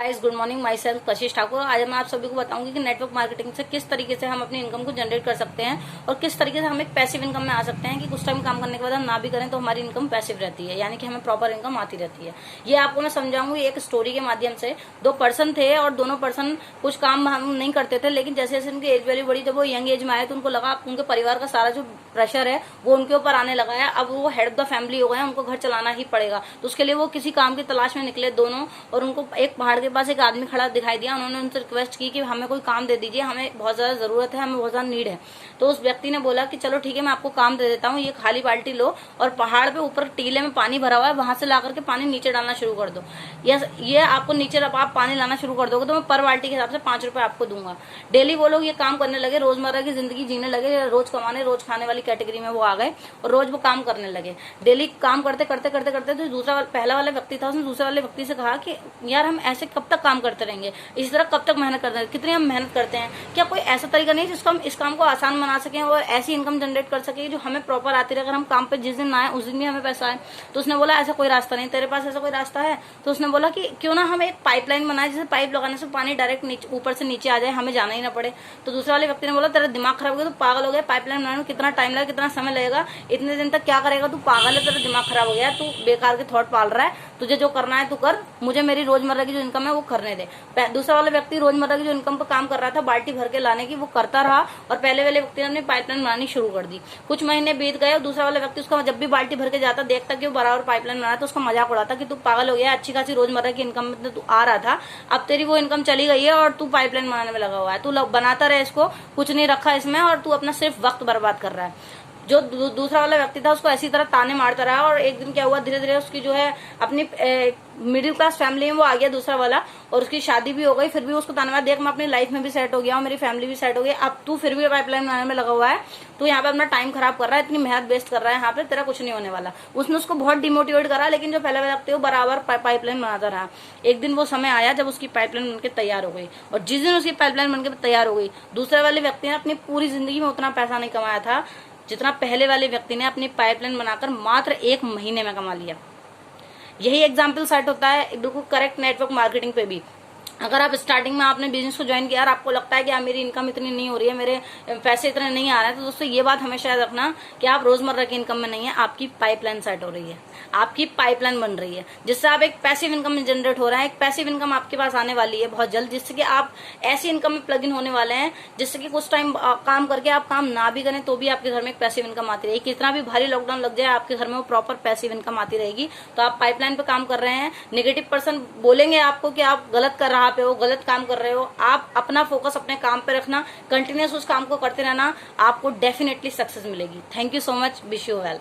Guys good morning, my self कशिश ठाकुर। आज मैं आप सभी को बताऊंगी कि नेटवर्क मार्केटिंग से किस तरीके से हम अपनी इनकम को जनरेट कर सकते हैं और किस तरीके से हम एक पैसिव इनकम में आ सकते हैं कि कुछ टाइम काम करने के बाद हम ना भी करें तो हमारी इनकम पैसिव रहती है, यानी कि हमें प्रॉपर इनकम आती रहती है। ये आपको मैं समझाऊंगी एक स्टोरी के माध्यम से। दो पर्सन थे और दोनों पर्सन कुछ काम हम नहीं करते थे, लेकिन जैसे जैसे उनकी एज वैल्यू बढ़ी, जब वो यंग एज में आए तो उनको लगा उनके परिवार का सारा जो प्रेशर है वो उनके ऊपर आने लगा है। अब वो हेड ऑफ द फैमिली हो गए हैं, उनको घर चलाना ही पड़ेगा। तो उसके लिए वो किसी काम की तलाश में निकले दोनों, और उनको एक पहाड़ के पास एक आदमी खड़ा दिखाई दिया। उन्होंने उनसे रिक्वेस्ट की कि हमें कोई काम दे दीजिए, हमें बहुत ज्यादा जरूरत है, हमें बहुत ज्यादा नीड है। तो उस व्यक्ति ने बोला कि चलो ठीक है, मैं आपको काम दे देता हूँ, ये खाली बाल्टी लो और पहाड़ पे ऊपर टीले में पानी भरा हुआ है, वहां से ला करके पानी नीचे डालना शुरू कर दो। ये आपको नीचे आप पानी लाना शुरू कर दोगे तो मैं पर बाल्टी के हिसाब से 5 रुपए आपको दूंगा। डेली वो लोग ये काम करने लगे, रोजमर्रा की जिंदगी जीने लगे, रोज कमाने रोज खाने वाली कैटेगरी में वो आ गए और रोज वो काम करने लगे। डेली काम करते करते करते करते तो पहला वाला व्यक्ति था, उसने दूसरे वाले व्यक्ति से कहा कि यार हम ऐसे कब तक काम करते रहेंगे, इस तरह कब तक मेहनत करते हैं, कितनी हम मेहनत करते हैं, क्या कोई ऐसा तरीका नहीं जिसको हम इस काम को आसान बना सकें और ऐसी इनकम जनरेट कर सके जो हमें प्रॉपर आती रहे, अगर हम काम पे जिस दिन आए उस दिन भी हमें पैसा आए। तो उसने बोला ऐसा कोई रास्ता नहीं, तेरे पास ऐसा कोई रास्ता है? तो उसने बोला कि क्यों ना हम एक पाइपलाइन बनाए, जिसे पाइप लगाने से पानी डायरेक्ट ऊपर से नीचे आ जाए, हमें जाना ही ना पड़े। तो दूसरे वाले व्यक्ति ने बोला तेरा दिमाग खराब हो गया, तो पागल हो गया, पाइपलाइन बनाने में कितना टाइम लगेगा, कितना समय लगेगा, इतने दिन तक क्या करेगा, तू पागल है, तेरा दिमाग खराब हो गया, तू बेकार के थॉट पाल रहा है, तुझे जो करना है तू कर, मुझे मेरी रोजमर्रा की जो इनकम है वो करने दे। दूसरा वाला व्यक्ति रोजमर्रा की जो इनकम पर काम कर रहा था, बाल्टी भर के लाने की, वो करता रहा और पहले वाले व्यक्ति ने अपनी पाइपलाइन बनानी शुरू कर दी। कुछ महीने बीत गए और दूसरा वाला व्यक्ति उसका जब भी बाल्टी भर के जाता, देखता कि वो बराबर पाइपलाइन बना, तो उसका मजाक उड़ाता कि तू पागल हो गया, अच्छी खासी रोजमर्रा की इनकम में तू आ रहा था, अब तेरी वो इनकम चली गई है और तू पाइपलाइन बनाने में लगा हुआ है, तू बनाता रहे इसको, कुछ नहीं रखा इसमें और तू अपना सिर्फ वक्त बर्बाद कर रहा है। जो दूसरा वाला व्यक्ति था उसको ऐसी तरह ताने मारता रहा और एक दिन क्या हुआ, धीरे धीरे उसकी जो है अपनी मिडिल क्लास फैमिली में वो आ गया दूसरा वाला, और उसकी शादी भी हो गई। फिर भी उसको ताने मारा, देख मैं अपनी लाइफ में भी सेट हो गया हूँ, मेरी फैमिली भी सेट हो गई, अब तू फिर भी पाइपलाइन बनाने में लगा हुआ है, तू यहाँ पे अपना टाइम खराब कर रहा है, इतनी मेहनत वेस्ट कर रहा है, यहाँ पे तेरा कुछ नहीं होने वाला। उसने उसको बहुत डिमोटिवेट करा, लेकिन जो पहले व्यक्ति वो बराबर पाइपलाइन बनाता रहा। एक दिन वो समय आया जब उसकी पाइपलाइन बनकर तैयार हो गई, और जिस दिन उसकी पाइपलाइन बनकर तैयार हो गई, दूसरे वाले व्यक्ति ने अपनी पूरी जिंदगी में उतना पैसा नहीं कमाया था जितना पहले वाले व्यक्ति ने अपनी पाइपलाइन बनाकर मात्र 1 महीने में कमा लिया। यही एग्जाम्पल सेट होता है बिल्कुल करेक्ट नेटवर्क मार्केटिंग पे भी। अगर आप स्टार्टिंग में आपने बिजनेस को ज्वाइन किया और आपको लगता है कि मेरी इनकम इतनी नहीं हो रही है, मेरे पैसे इतने नहीं आ रहे हैं, तो दोस्तों ये बात हमेशा याद रखना कि आप रोजमर्रा की इनकम में नहीं है, आपकी पाइपलाइन सेट हो रही है, आपकी पाइपलाइन बन रही है, जिससे आप एक पैसिव इनकम में जनरेट हो रहा है। एक पैसिव इनकम आपके पास आने वाली है बहुत जल्द, जिससे कि आप ऐसी इनकम में प्लग इन होने वाले हैं जिससे कि कुछ टाइम काम करके आप काम ना भी करें तो भी आपके घर में एक पैसिव इनकम आती रहेगी। कितना भी भारी लॉकडाउन लग जाए, आपके घर में वो प्रॉपर पैसिव इनकम आती रहेगी। तो आप पाइपलाइन पे काम कर रहे हैं। नेगेटिव पर्सन बोलेंगे आपको कि आप गलत कर रहा पे हो, गलत काम कर रहे हो, आप अपना फोकस अपने काम पे रखना, कंटिन्यूस उस काम को करते रहना, आपको डेफिनेटली सक्सेस मिलेगी। Thank you so much, wish you well.